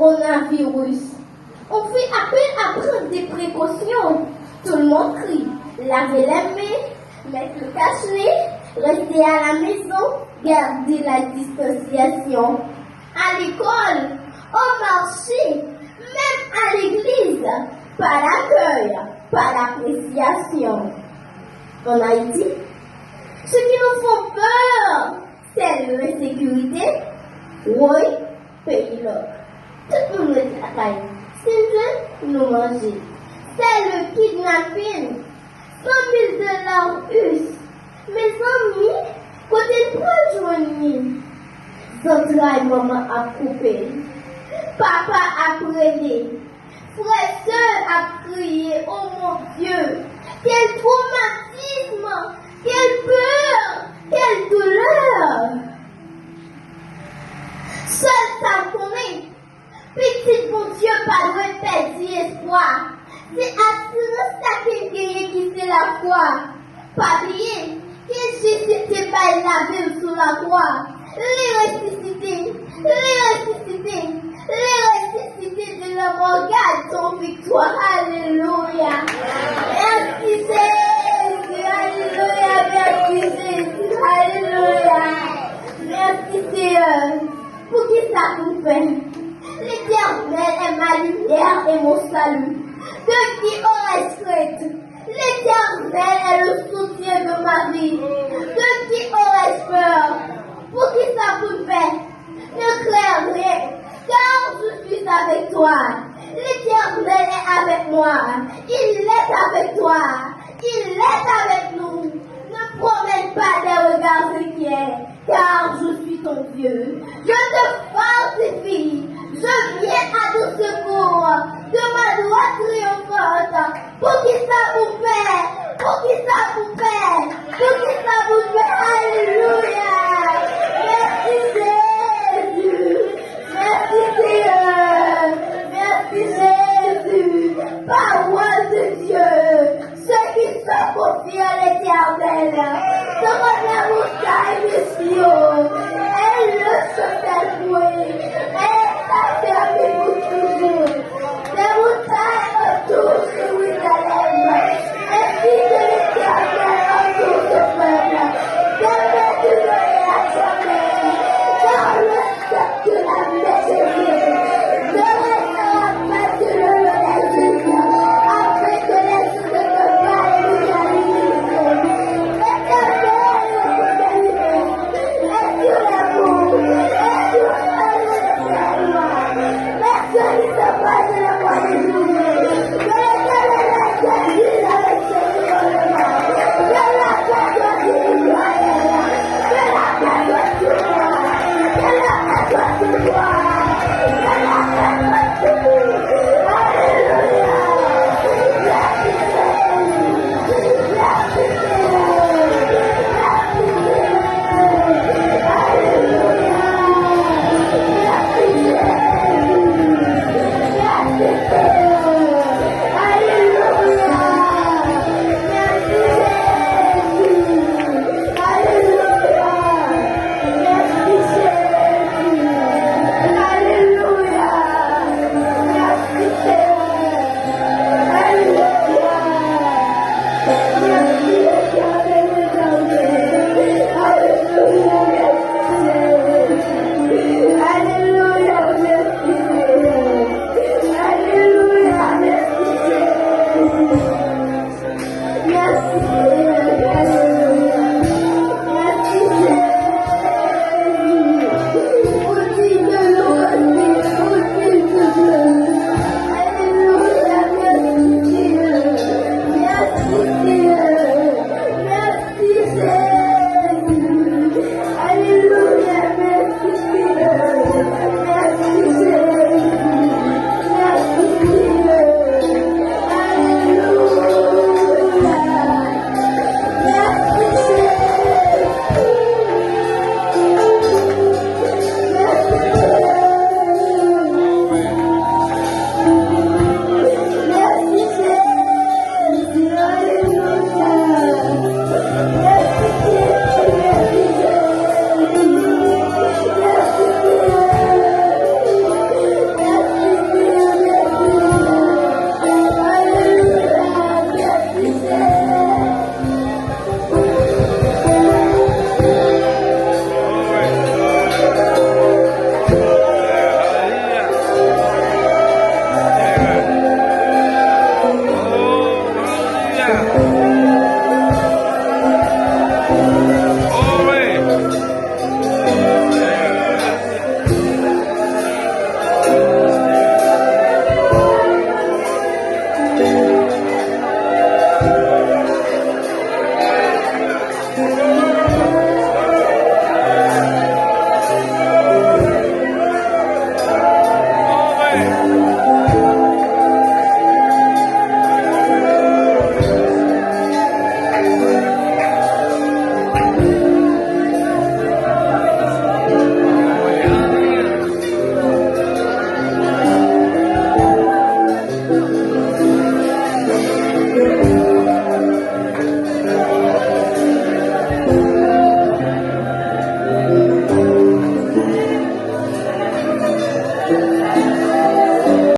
coronavirus. On fait appel à prendre des précautions. Tout le monde crie. Laver les mains, mettre le cache-nez, rester à la maison, garder la distanciation. À l'école, au marché, même à l'église, pas d'accueil, pas d'appréciation. En Haïti, ce qui nous font peur, c'est l'insécurité. Oui, pays là. Tout le monde est à la caille. C'est nous manger. C'est le kidnapping. 100 000 $ us. Mes amis, côté de journée, central maman a coupé. Papa a prêté. Frère, soeur a crié. Oh mon Dieu, quel traumatisme, quelle peur, quelle douleur. Seul ça connaît. Petit bon Dieu, pas de perdre espoir. C'est assurance ça qui c'est la foi. Pas oublier que Jésus était pas la ville sous la croix. Les ressuscités de la mort garde son victoire. Alléluia. Merci Jésus. Alléluia. Merci Jésus. Alléluia. Merci Seigneur. Pour qui ça nous fait? L'Éternel est ma lumière et mon salut. De qui aurais-je crainte? L'Éternel est le soutien de ma vie. De qui aurais-je peur? Pour qui ça vous fait? Ne crains rien, car je suis avec toi. L'Éternel est avec moi. Il est avec toi. Il est avec nous. Ne promène pas des regards inquiets, car je suis ton Dieu. Je te fortifie.